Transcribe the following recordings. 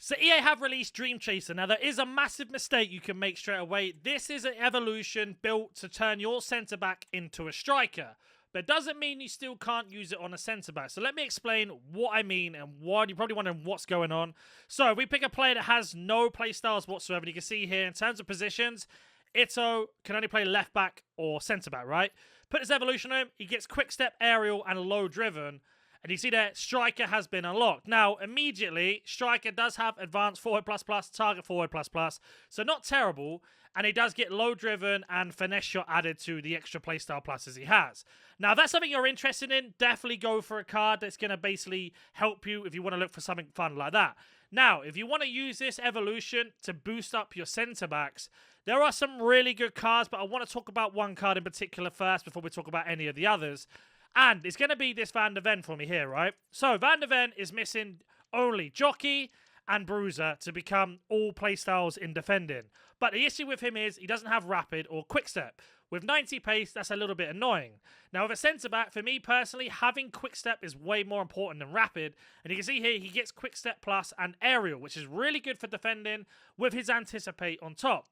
So EA have released Dreamchaser. Now, there is a massive mistake you can make straight away. This is an evolution built to turn your centre-back into a striker. But it doesn't mean you still can't use it on a centre-back. So let me explain what I mean and why. You're probably wondering what's going on. So we pick a player that has no playstyles whatsoever. And you can see here, in terms of positions, Ito can only play left-back or centre-back, right? Put this evolution on him. He gets quick step, aerial, and low driven. And you see there, Striker has been unlocked. Now, immediately, Striker does have advanced forward plus plus, target forward plus plus. So not terrible. And he does get low driven and finesse shot added to the extra playstyle pluses he has. Now, if that's something you're interested in, definitely go for a card that's going to basically help you if you want to look for something fun like that. Now, if you want to use this evolution to boost up your centre-backs, there are some really good cards, but I want to talk about one card in particular first before we talk about any of the others. And it's going to be this Van der Ven for me here, right? So Van der Ven is missing only Jockey and Bruiser to become all playstyles in defending. But the issue with him is he doesn't have rapid or quick step. With 90 pace, that's a little bit annoying. Now, with a centre-back, for me personally, having quick step is way more important than rapid. And you can see here, he gets quick step plus and aerial, which is really good for defending with his anticipate on top.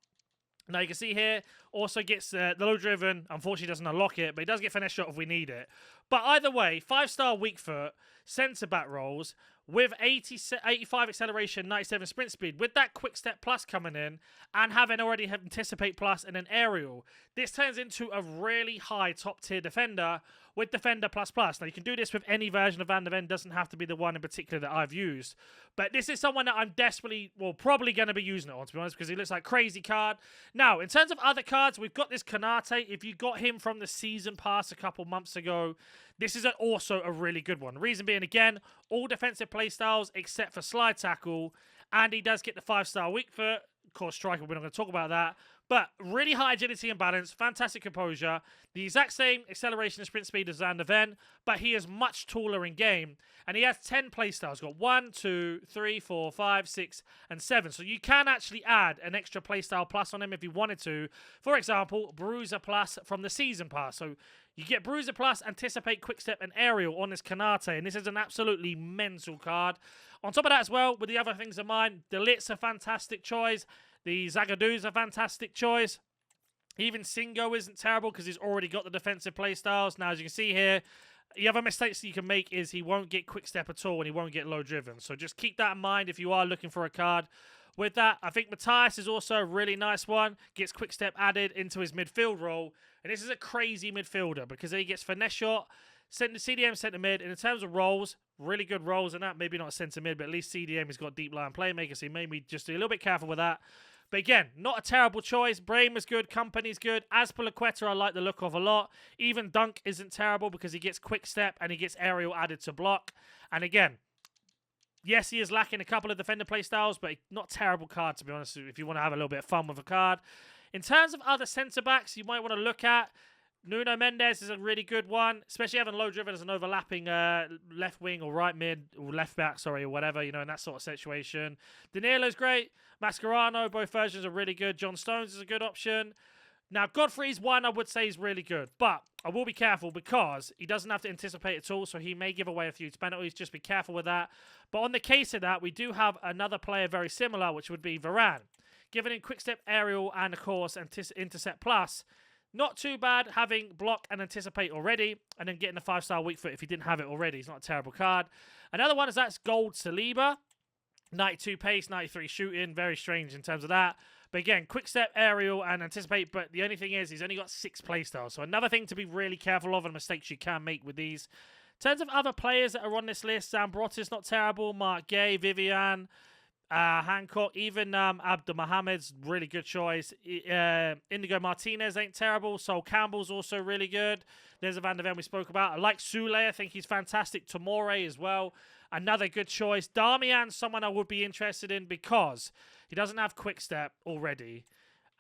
Now, you can see here, also gets the low driven. Unfortunately, doesn't unlock it, but he does get finesse shot if we need it. But either way, 5-star weak foot, centre-back rolls, with 85 acceleration, 97 sprint speed, with that quick step plus coming in, and having already anticipate plus and an aerial, this turns into a really high top-tier defender with defender plus plus. Now, you can do this with any version of Van der Ven, doesn't have to be the one in particular that I've used. But this is someone that I'm desperately, well, probably going to be using it on, to be honest, because he looks like a crazy card. Now, in terms of other cards, we've got this Kanate. If you got him from the season pass a couple months ago, this is also a really good one. The reason being, again, all defensive playstyles except for slide tackle, and he does get the 5-star weak foot. Of course, striker, we're not going to talk about that. But really high agility and balance, fantastic composure, the exact same acceleration and sprint speed as Van der Ven, but he is much taller in game. And he has 10 playstyles. Got 1, 2, 3, 4, 5, 6, and 7. So you can actually add an extra playstyle plus on him if you wanted to. For example, Bruiser plus from the season pass. So you get Bruiser plus, anticipate, quick step, and aerial on this Kanate. And this is an absolutely mental card. On top of that as well, with the other things in mind, the Lit's a fantastic choice. The Zagadu's a fantastic choice. Even Singo isn't terrible because he's already got the defensive playstyles. Now, as you can see here, the other mistakes that you can make is he won't get quick step at all and he won't get low driven. So just keep that in mind if you are looking for a card. With that, I think Matthias is also a really nice one. Gets quick step added into his midfield role. And this is a crazy midfielder because he gets finesse shot, CDM centre mid. And in terms of roles, really good roles in that. Maybe not centre mid, but at least CDM has got deep line playmaker. So he made me just be a little bit careful with that. But again, not a terrible choice. Brain was good. Company's good. Azpilicueta, I like the look of a lot. Even Dunk isn't terrible because he gets quick step and he gets aerial added to block. And again, yes, he is lacking a couple of defender playstyles, but not terrible card, to be honest, if you want to have a little bit of fun with a card. In terms of other centre-backs you might want to look at, Nuno Mendes is a really good one, especially having low driven as an overlapping left wing or right mid or left back, sorry, or whatever, you know, in that sort of situation. Danilo's great. Mascherano, both versions are really good. John Stones is a good option. Now, Godfrey's one I would say is really good, but I will be careful because he doesn't have to anticipate at all, so he may give away a few penalties. Just be careful with that. But on the case of that, we do have another player very similar, which would be Varane. Giving him quick step, aerial, and of course, intercept plus. Not too bad having block and anticipate already, and then getting the 5-star weak foot if he didn't have it already. It's not a terrible card. Another one is that's Gold Saliba. 92 pace, 93 shooting. Very strange in terms of that. But again, quick step, aerial, and anticipate. But the only thing is, he's only got 6 playstyles. So another thing to be really careful of and mistakes you can make with these. In terms of other players that are on this list, Zambrotta's not terrible. Mark Gay, Vivian, Hancock, even Abdul Mohamed's really good choice. Indigo Martinez ain't terrible. Sol Campbell's also really good. There's a Van der Ven we spoke about. I like Sule. I think he's fantastic. Tomore as well. Another good choice. Darmian's someone I would be interested in because he doesn't have quick step already.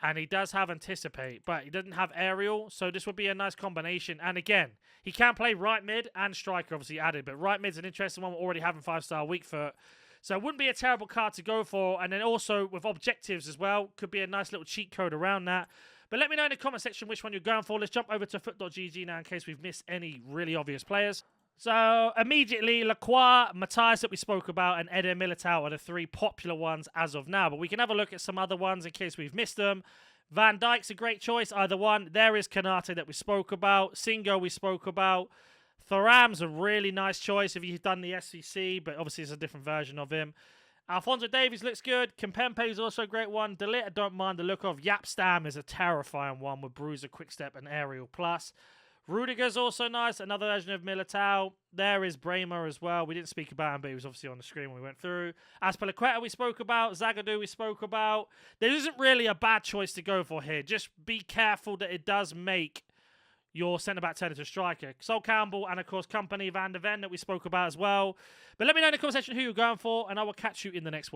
And he does have anticipate, but he doesn't have aerial. So this would be a nice combination. And again, he can play right mid and striker obviously added. But right mid's an interesting one. We're already having 5-star weak foot. So it wouldn't be a terrible card to go for. And then also with objectives as well. Could be a nice little cheat code around that. But let me know in the comment section which one you're going for. Let's jump over to foot.gg now in case we've missed any really obvious players. So immediately, Lacroix, Matthias that we spoke about, and Eder Militao are the three popular ones as of now. But we can have a look at some other ones in case we've missed them. Van Dijk's a great choice, either one. There is Kanate that we spoke about. Singo we spoke about. Thuram's a really nice choice if you've done the SCC, but obviously it's a different version of him. Alphonso Davies looks good. Kimpembe is also a great one. De Ligt, I don't mind the look of. Yapstam is a terrifying one with Bruiser, Quickstep, and Aerial Plus. Rudiger's also nice, another version of Militao. There is Bremer as well. We didn't speak about him, but he was obviously on the screen when we went through. Azpilicueta we spoke about. Zagadou we spoke about. There isn't really a bad choice to go for here. Just be careful that it does make your centre-back turn into a striker. Sol Campbell and, of course, Company Van de Ven that we spoke about as well. But let me know in the comment section who you're going for, and I will catch you in the next one.